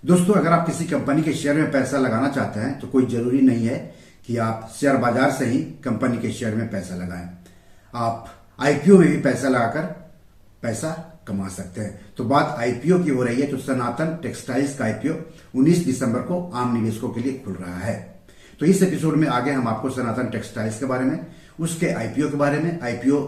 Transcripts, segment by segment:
दोस्तों, अगर आप किसी कंपनी के शेयर में पैसा लगाना चाहते हैं तो कोई जरूरी नहीं है कि आप शेयर बाजार से ही कंपनी के शेयर में पैसा लगाएं। आप आईपीओ में भी पैसा लगाकर पैसा कमा सकते हैं। तो बात आईपीओ की हो रही है, तो सनातन टेक्सटाइल्स का आईपीओ 19 दिसंबर को आम निवेशकों के लिए खुल रहा है। तो इस एपिसोड में आगे हम आपको सनातन टेक्सटाइल्स के बारे में, उसके आईपीओ के बारे में, आईपीओ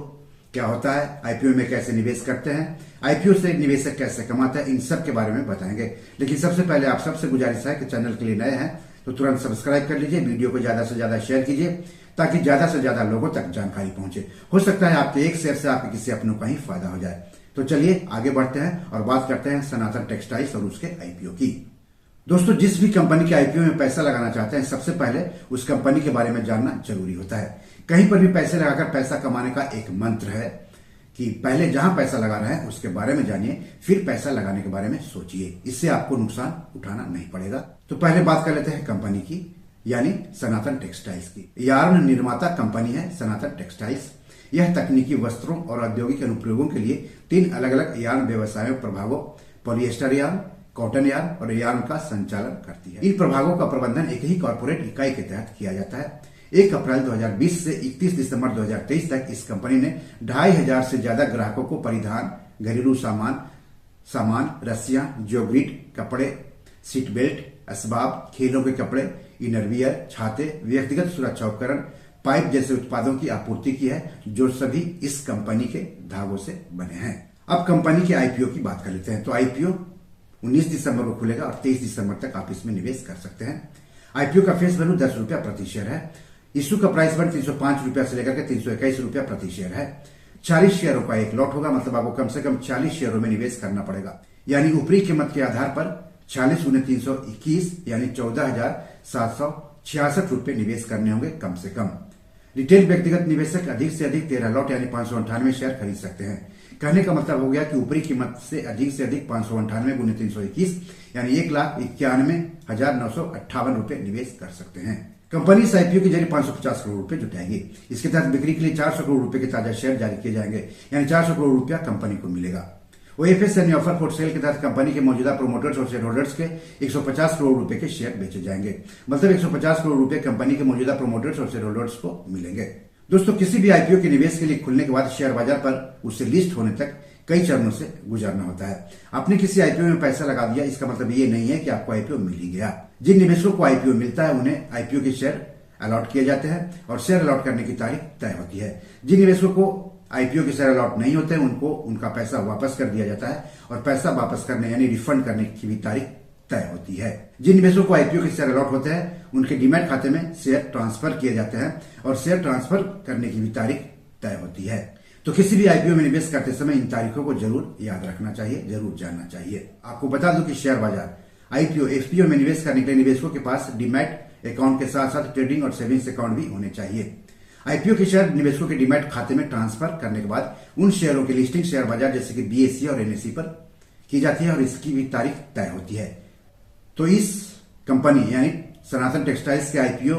क्या होता है, आईपीओ में कैसे निवेश करते हैं, आईपीओ से निवेशक कैसे कमाता है, इन सब के बारे में बताएंगे। लेकिन सबसे पहले आप सबसे गुजारिश है कि चैनल के लिए नए हैं तो तुरंत सब्सक्राइब कर लीजिए, वीडियो को ज्यादा से ज्यादा शेयर कीजिए ताकि ज्यादा से ज्यादा लोगों तक जानकारी पहुंचे। हो सकता है आपके एक शेयर से आपके किसी अपनों का ही फायदा हो जाए। तो चलिए आगे बढ़ते हैं और बात करते हैं सनातन टेक्सटाइल्स और उसके आईपीओ की। दोस्तों, जिस भी कंपनी के आईपीओ में पैसा लगाना चाहते हैं, सबसे पहले उस कंपनी के बारे में जानना जरूरी होता है। कहीं पर भी पैसे लगाकर पैसा कमाने का एक मंत्र है कि पहले जहां पैसा लगा रहे हैं उसके बारे में जानिए, फिर पैसा लगाने के बारे में सोचिए। इससे आपको नुकसान उठाना नहीं पड़ेगा। तो पहले बात कर लेते हैं कंपनी की, यानी सनातन टेक्सटाइल्स की। यार्न निर्माता कंपनी है सनातन टेक्सटाइल्स। यह तकनीकी वस्त्रों और औद्योगिक अनुप्रयोगों के लिए 3 अलग अलग यार्न व्यवसायों प्रभागों, पॉलिएस्टर यार्न, कॉटन यार्न और यार्न का संचालन करती है। इन प्रभागों का प्रबंधन एक ही कॉर्पोरेट इकाई के तहत किया जाता है। 1 अप्रैल 2020 से 31 दिसंबर 2023 तक इस कंपनी ने 2500 से ज्यादा ग्राहकों को परिधान, घरेलू सामान, रस्सियां, जोग्रिट, कपड़े, सीट बेल्ट, असबाब, खेलों के कपड़े, इनरवियर, छाते, व्यक्तिगत सुरक्षा उपकरण, पाइप जैसे उत्पादों की आपूर्ति की है, जो सभी इस कंपनी के धागों से बने हैं। अब कंपनी के आईपीओ की बात कर लेते हैं। तो आईपीओ 19 दिसंबर को खुलेगा और 23 दिसंबर तक आप इसमें निवेश कर सकते हैं। आईपीओ का फेस वैल्यू 10 रुपया प्रति शेयर है। इश्यू का प्राइस बन 305 रुपया से लेकर के 321 रुपया प्रति शेयर है। 40 शेयरों का एक लॉट होगा, मतलब आपको कम से कम 40 शेयरों में निवेश करना पड़ेगा। यानी ऊपरी कीमत के आधार पर 40 × 321 यानी 14,766 रुपए निवेश करने होंगे कम से कम। रिटेल व्यक्तिगत निवेशक अधिक से अधिक 13 लॉट यानी 598 शेयर खरीद सकते हैं। कहने का मतलब हो गया कि ऊपरी कीमत से अधिक 598 × 321 यानी 1,91,958 रुपए निवेश कर सकते हैं। कंपनी इस आईपीओ के जरिए 550 करोड़ रुपए जुटाएगी। इसके तहत बिक्री के लिए 400 करोड़ रुपए के ताजा शेयर जारी किए जाएंगे, यानी 400 करोड़ रुपया कंपनी को मिलेगा। ओएफएस यानी ऑफर फॉर सेल के तहत कंपनी के मौजूदा प्रोमोटर्स और शेयर होल्डर्स के 150 करोड़ रुपए के शेयर बेचे जाएंगे, मतलब 150 करोड़ रुपए कंपनी के मौजूदा प्रोमोटर्स और शेयर होल्डर्स को मिलेंगे। दोस्तों, किसी भी आईपीओ के निवेश के लिए खुलने के बाद शेयर बाजार पर उसे लिस्ट होने तक कई चरणों से गुजरना होता है। आपने किसी आईपीओ में पैसा लगा दिया, इसका मतलब ये नहीं है कि आपको आईपीओ मिल ही गया। जिन निवेशकों को आईपीओ मिलता है उन्हें आईपीओ के शेयर अलॉट किए जाते हैं और शेयर अलॉट करने की तारीख तय होती है। जिन निवेशकों को आईपीओ के शेयर अलॉट नहीं होते उनको उनका पैसा वापस कर दिया जाता है और पैसा वापस करने यानी रिफंड करने की भी तारीख तय होती है। जिन निवेशकों को आईपीओ के शेयर अलॉट होते हैं उनके डीमैट खाते में शेयर ट्रांसफर किए जाते हैं और शेयर ट्रांसफर करने की भी तारीख तय होती है। तो किसी भी आईपीओ में निवेश करते समय इन तारीखों को जरूर याद रखना चाहिए, जरूर जानना चाहिए। आपको बता दूं कि शेयर बाजार, आईपीओ, एफपीओ में निवेश करने के लिए निवेशकों के पास डीमैट अकाउंट के साथ साथ ट्रेडिंग और सेविंग्स अकाउंट भी होने चाहिए। आईपीओ के शेयर निवेशकों के डीमैट खाते में ट्रांसफर करने के बाद उन शेयरों की लिस्टिंग शेयर बाजार जैसे कि बीएसई और एनएसई पर की जाती है और इसकी भी तारीख तय होती है। तो इस कंपनी यानी सनातन टेक्सटाइल्स के आईपीओ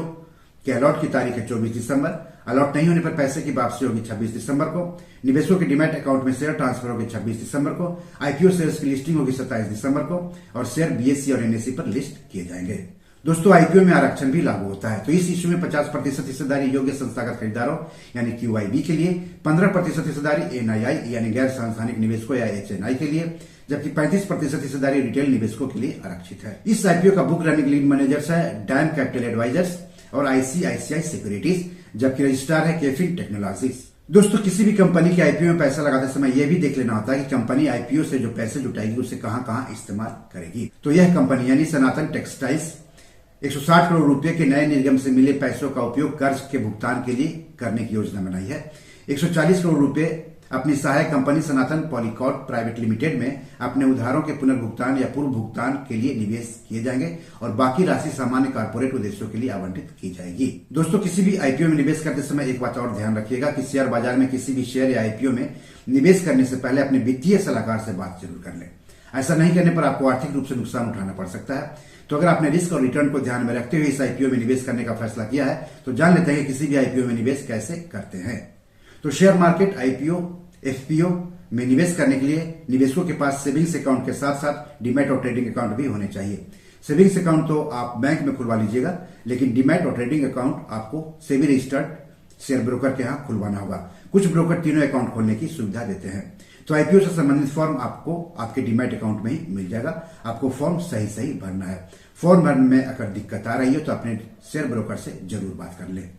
के अलॉट की तारीख है 24 दिसंबर। अलॉट नहीं होने पर पैसे की वापसी होगी 26 दिसंबर को। निवेशकों के डीमैट अकाउंट में शेयर ट्रांसफर होगी 26 दिसंबर को। आईपीओ शेयर्स की लिस्टिंग होगी 27 दिसंबर को और शेयर बीएसई और एनएसई पर लिस्ट किए जाएंगे। दोस्तों, आईपीओ में आरक्षण भी लागू होता है। तो इस इश्यू में 50% हिस्सेदारी योग्य संस्थागत खरीदारों यानी क्यूआईबी के लिए, 15% हिस्सेदारी एनआईआई यानी गैर सांस्थानिक निवेशकों या एचएनआई के लिए, जबकि 35% हिस्सेदारी रिटेल निवेशकों के लिए आरक्षित है। इस आईपीओ का बुक रनिंग लीड मैनेजर्स है डैम कैपिटल एडवाइजर्स और आईसीआईसीआई सिक्योरिटीज, जबकि रजिस्ट्रार है केफिन टेक्नोलॉजीज। दोस्तों, किसी भी कंपनी के आईपीओ में पैसा लगाते समय यह भी देख लेना होता है कि कंपनी आईपीओ से जो पैसे जुटाएगी उसे कहां कहां इस्तेमाल करेगी। तो यह कंपनी यानी सनातन टेक्सटाइल्स 160 करोड़ रुपए के नए निर्गम से मिले पैसों का उपयोग कर्ज के भुगतान के लिए करने की योजना बनाई है। 140 करोड़ रुपए अपनी सहायक कंपनी सनातन पॉलीकॉर्प प्राइवेट लिमिटेड में अपने उधारों के पुनर्भुगतान या पूर्व भुगतान के लिए निवेश किए जाएंगे और बाकी राशि सामान्य कॉर्पोरेट उद्देश्यों के लिए आवंटित की जाएगी। दोस्तों, किसी भी आईपीओ में निवेश करते समय एक बात और ध्यान रखिएगा कि शेयर बाजार में किसी भी शेयर या आईपीओ में निवेश करने से पहले अपने वित्तीय सलाहकार से बात जरूर कर लें। ऐसा नहीं करने पर आपको आर्थिक रूप से नुकसान उठाना पड़ सकता है। तो अगर आपने रिस्क और रिटर्न को ध्यान में रखते हुए इस आईपीओ में निवेश करने का फैसला किया है तो जान लेते हैं कि किसी भी आईपीओ में निवेश कैसे करते हैं। तो शेयर मार्केट, आईपीओ, एफपीओ, में निवेश करने के लिए निवेशकों के पास सेविंग्स अकाउंट के साथ साथ डीमैट और ट्रेडिंग अकाउंट भी होने चाहिए। सेविंग्स अकाउंट तो आप बैंक में खुलवा लीजिएगा, लेकिन डीमैट और ट्रेडिंग अकाउंट आपको सेबी रजिस्टर्ड शेयर ब्रोकर के यहाँ खुलवाना होगा। कुछ ब्रोकर तीनों अकाउंट खोलने की सुविधा देते हैं। तो आईपीओ से संबंधित फॉर्म आपको आपके डीमैट अकाउंट में ही मिल जाएगा। आपको फॉर्म सही भरना है। फॉर्म भरने में अगर दिक्कत आ रही है तो अपने शेयर ब्रोकर से जरूर बात कर लें।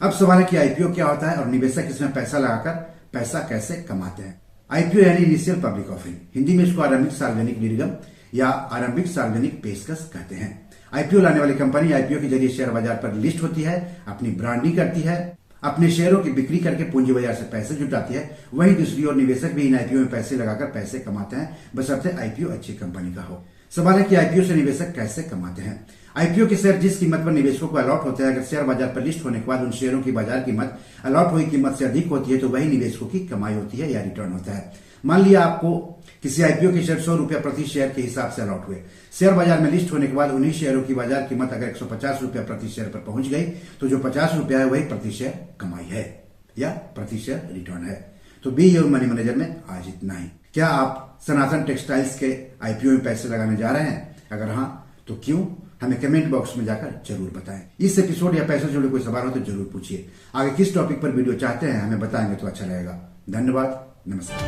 अब सवाल है कि आईपीओ क्या होता है और निवेशक इसमें पैसा लगाकर पैसा कैसे कमाते हैं। आईपीओ यानी इनिशियल पब्लिक ऑफरिंग, हिंदी में इसको आरंभिक सार्वजनिक निर्गम या आरंभिक सार्वजनिक पेशकश कहते हैं। आईपीओ लाने वाली कंपनी आईपीओ के जरिए शेयर बाजार पर लिस्ट होती है, अपनी ब्रांडिंग करती है, अपने शेयरों की बिक्री करके पूंजी बाजार से पैसे जुटाती है। वहीं दूसरी ओर निवेशक भी इन आईपीओ में पैसे लगाकर पैसे कमाते हैं, बशर्ते आईपीओ अच्छी कंपनी का हो। सवाल है कि आईपीओ से निवेशक कैसे कमाते हैं। आईपीओ के शेयर जिस कीमत पर निवेशकों को अलॉट होते हैं, अगर शेयर बाजार पर लिस्ट होने के बाद उन शेयरों की बाजार कीमत अलॉट हुई कीमत से अधिक होती है तो वही निवेशकों की कमाई होती है या रिटर्न होता है। मान लिया आपको किसी आईपीओ के शेयर 100 रुपया प्रति शेयर के हिसाब से अलॉट हुए। शेयर बाजार में लिस्ट होने के बाद उन्हीं शेयरों की बाजार कीमत अगर 150 रुपया प्रति शेयर पर पहुंच गई तो जो 50 रुपया है वही प्रति शेयर कमाई है या प्रति शेयर रिटर्न है। तो बी योर मनी मैनेजर में आज इतना ही। क्या आप सनातन टेक्सटाइल्स के आईपीओ में पैसे लगाने जा रहे हैं? अगर हाँ तो क्यों? हमें कमेंट बॉक्स में जाकर जरूर बताएं। इस एपिसोड या पैसे से जुड़े कोई सवाल हो तो जरूर पूछिए। आगे किस टॉपिक पर वीडियो चाहते हैं हमें बताएंगे तो अच्छा रहेगा। धन्यवाद, नमस्कार।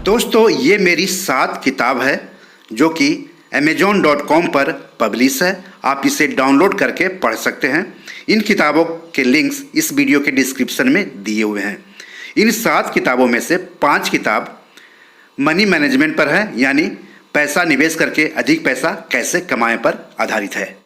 दोस्तों, ये मेरी 7 किताब है जो कि amazon.com पर पब्लिश है। आप इसे डाउनलोड करके पढ़ सकते हैं। इन किताबों के लिंक्स इस वीडियो के डिस्क्रिप्शन में दिए हुए हैं। इन 7 किताबों में से 5 किताब मनी मैनेजमेंट पर है, यानी पैसा निवेश करके अधिक पैसा कैसे कमाएं पर आधारित है।